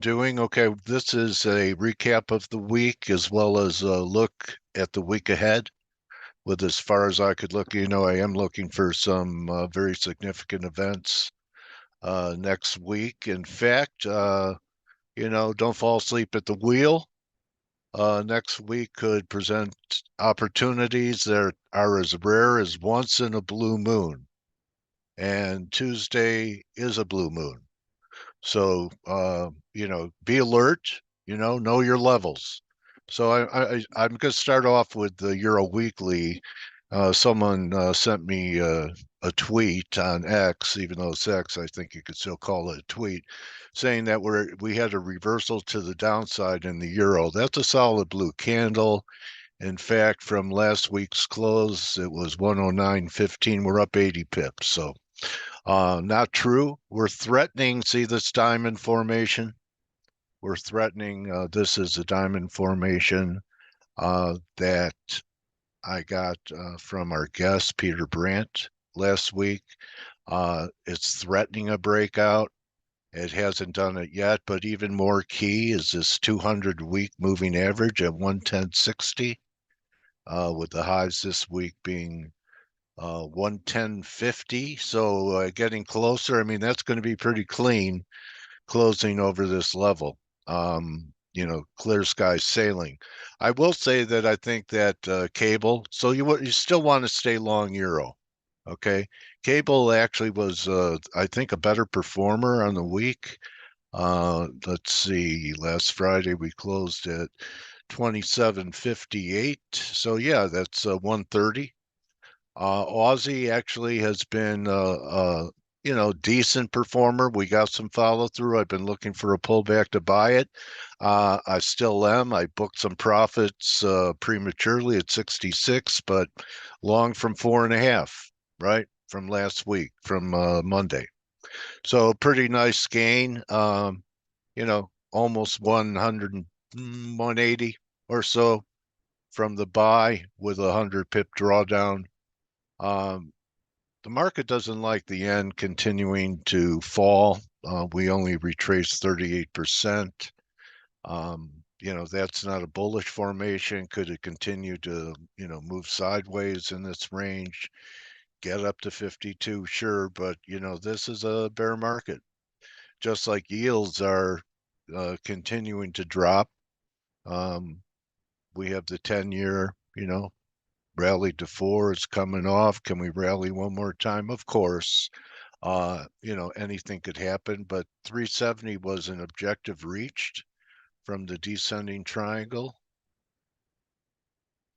Doing okay. This is a recap of the week as well as a look at the week ahead. With as far as I could look, I am looking for some very significant events next week. In fact, don't fall asleep at the wheel. Next week could present opportunities that are as rare as once in a blue moon. And Tuesday is a blue moon. So, be alert, know your levels. So I'm going to start off with the Euro Weekly. Someone sent me a tweet on X, even though it's X, I think you could still call it a tweet, saying that we had a reversal to the downside in the euro. That's a solid blue candle. In fact, from last week's close, it was 109.15. We're up 80 pips. So not true. We're threatening, see this diamond formation? We're threatening, this is a diamond formation that I got from our guest, Peter Brandt, last week. It's threatening a breakout. It hasn't done it yet, but even more key is this 200-week moving average at 110.60, with the highs this week being 110.50. So getting closer. I mean, that's going to be pretty clean closing over this level. Clear sky sailing. I will say that I think that cable. So you still want to stay long euro, okay? Cable actually was, I think, a better performer on the week. Let's see. Last Friday we closed at 27.58. So yeah, that's 130. Aussie actually has been decent performer. We got some follow through. I've been looking for a pullback to buy it. I still am. I booked some profits prematurely at 66, but long from 4.5, right? From last week, from Monday. So pretty nice gain. Almost 100, 180 or so from the buy with a 100 pip drawdown. Um, the market doesn't like the yen continuing to fall. We only retraced 38%. That's not a bullish formation. Could it continue to, move sideways in this range, get up to 52? Sure, but, this is a bear market. Just like yields are continuing to drop. We have the 10-year, rallied to 4. It's coming off. Can we rally one more time? Of course. Anything could happen, but 370 was an objective reached from the descending triangle.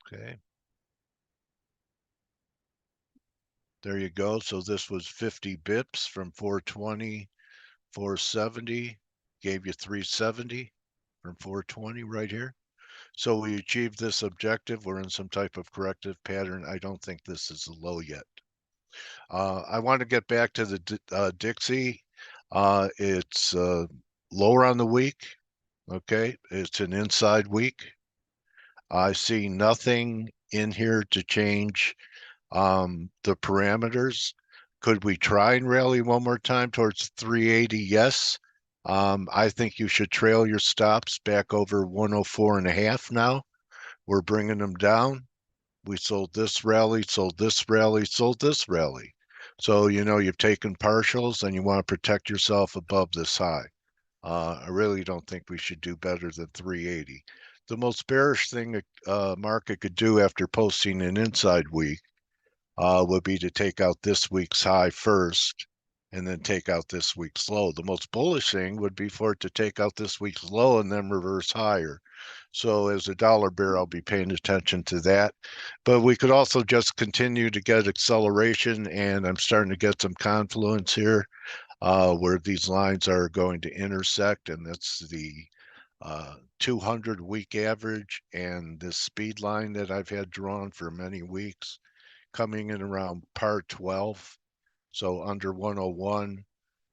Okay. There you go. So this was 50 bips from 420, 470, gave you 370 from 420 right here. So we achieved this objective. We're in some type of corrective pattern. I don't think this is the low yet. I want to get back to the Dixie. It's lower on the week. Okay, it's an inside week. I see nothing in here to change the parameters. Could we try and rally one more time towards 380? Yes. I think you should trail your stops back over 104.5 now. We're bringing them down. We sold this rally, sold this rally, sold this rally. So, you've taken partials and you want to protect yourself above this high. I really don't think we should do better than 380. The most bearish thing a market could do after posting an inside week would be to take out this week's high first and then take out this week's low. The most bullish thing would be for it to take out this week's low and then reverse higher. So as a dollar bear, I'll be paying attention to that. But we could also just continue to get acceleration, and I'm starting to get some confluence here where these lines are going to intersect, and that's the 200-week average and this speed line that I've had drawn for many weeks coming in around par 12, so under 101,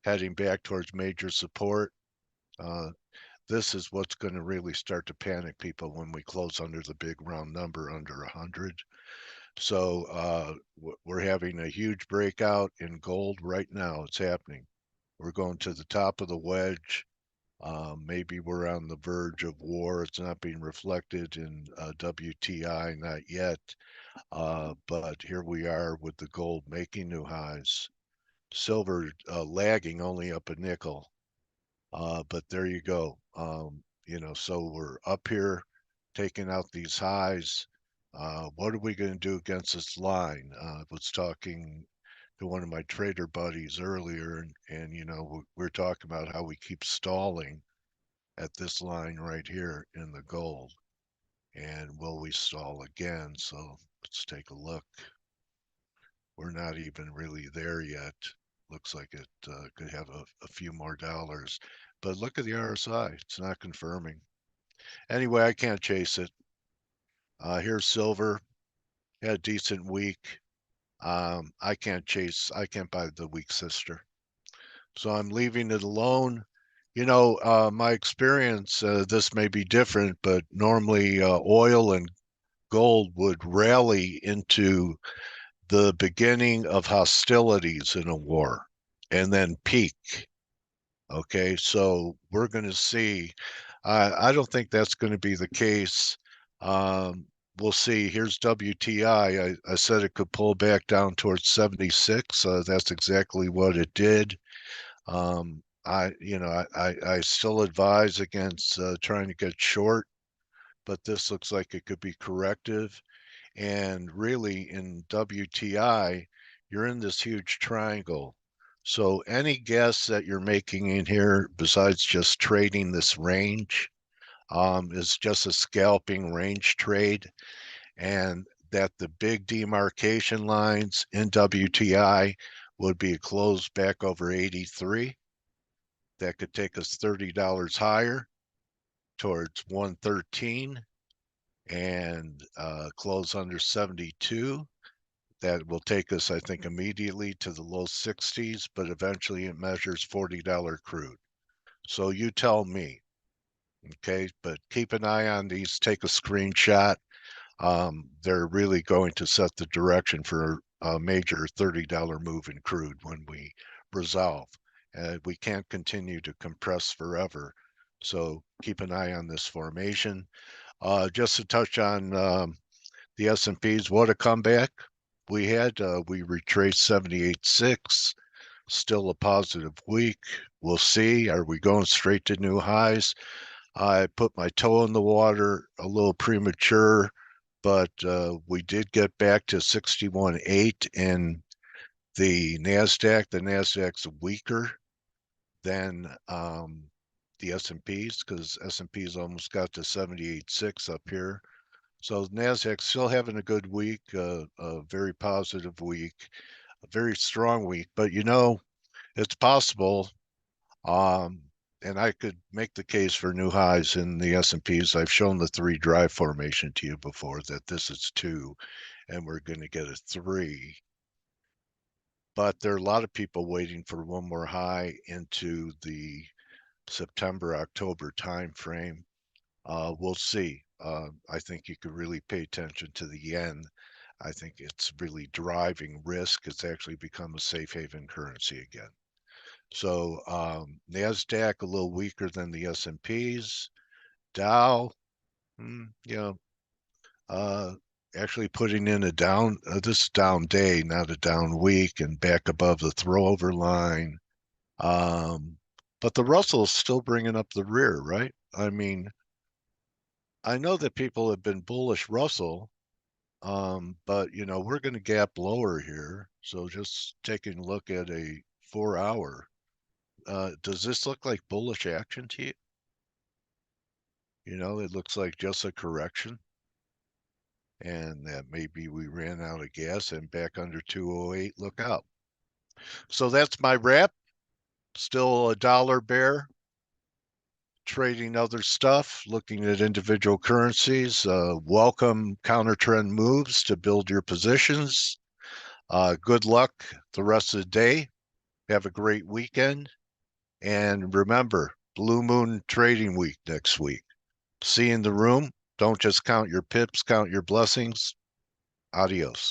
heading back towards major support. This is what's going to really start to panic people when we close under the big round number under 100. So we're having a huge breakout in gold right now. It's happening. We're going to the top of the wedge. Maybe we're on the verge of war. It's not being reflected in WTI, not yet. But here we are with the gold making new highs. Silver lagging only up a nickel. But there you go. So we're up here taking out these highs. What are we going to do against this line? I was talking to one of my trader buddies earlier, and we're talking about how we keep stalling at this line right here in the gold. And will we stall again? So let's take a look. We're not even really there yet. Looks like it could have a few more dollars. But look at the RSI. It's not confirming. Anyway, I can't chase it. Here's silver. Had a decent week. I can't buy the weak sister. So I'm leaving it alone. My experience, this may be different, but normally oil and gold would rally into the beginning of hostilities in a war and then peak. Okay, so we're going to see. I don't think that's going to be the case. Um, we'll see. Here's WTI. I said it could pull back down towards 76. That's exactly what it did. I still advise against trying to get short, but this looks like it could be corrective. And really, in WTI, you're in this huge triangle. So any guess that you're making in here, besides just trading this range, is just a scalping range trade, and that the big demarcation lines in WTI would be a close back over 83. That could take us $30 higher towards 113 and close under 72. That will take us, I think, immediately to the low 60s, but eventually it measures $40 crude. So you tell me, okay? But keep an eye on these, take a screenshot. They're really going to set the direction for a major $30 move in crude when we resolve. We can't continue to compress forever. So keep an eye on this formation. Just to touch on the S&Ps, what a comeback we had. We retraced 78.6, still a positive week. We'll see. Are we going straight to new highs? I put my toe in the water a little premature, but we did get back to 61.8 in the NASDAQ. The NASDAQ's weaker than the S&Ps because S&Ps almost got to 78.6 up here. So NASDAQ still having a good week, a very positive week, a very strong week. But it's possible, um, and I could make the case for new highs in the S&Ps. I've shown the 3 drive formation to you before, that this is 2, and we're going to get a 3. But there are a lot of people waiting for one more high into the September, October timeframe. We'll see. I think you could really pay attention to the yen. I think it's really driving risk. It's actually become a safe haven currency again. So NASDAQ a little weaker than the S&Ps. Dow, actually putting in a down, this down day, not a down week, and back above the throwover line. But the Russell is still bringing up the rear, right? I mean, I know that people have been bullish Russell, but we're going to gap lower here. So just taking a look at a 4-hour, does this look like bullish action to you? It looks like just a correction, and that maybe we ran out of gas and back under 208. Look out. So that's my wrap. Still a dollar bear, trading other stuff, looking at individual currencies. Welcome counter trend moves to build your positions. Good luck the rest of the day. Have a great weekend. And remember, Blue Moon Trading Week next week. See you in the room. Don't just count your pips, count your blessings. Adios.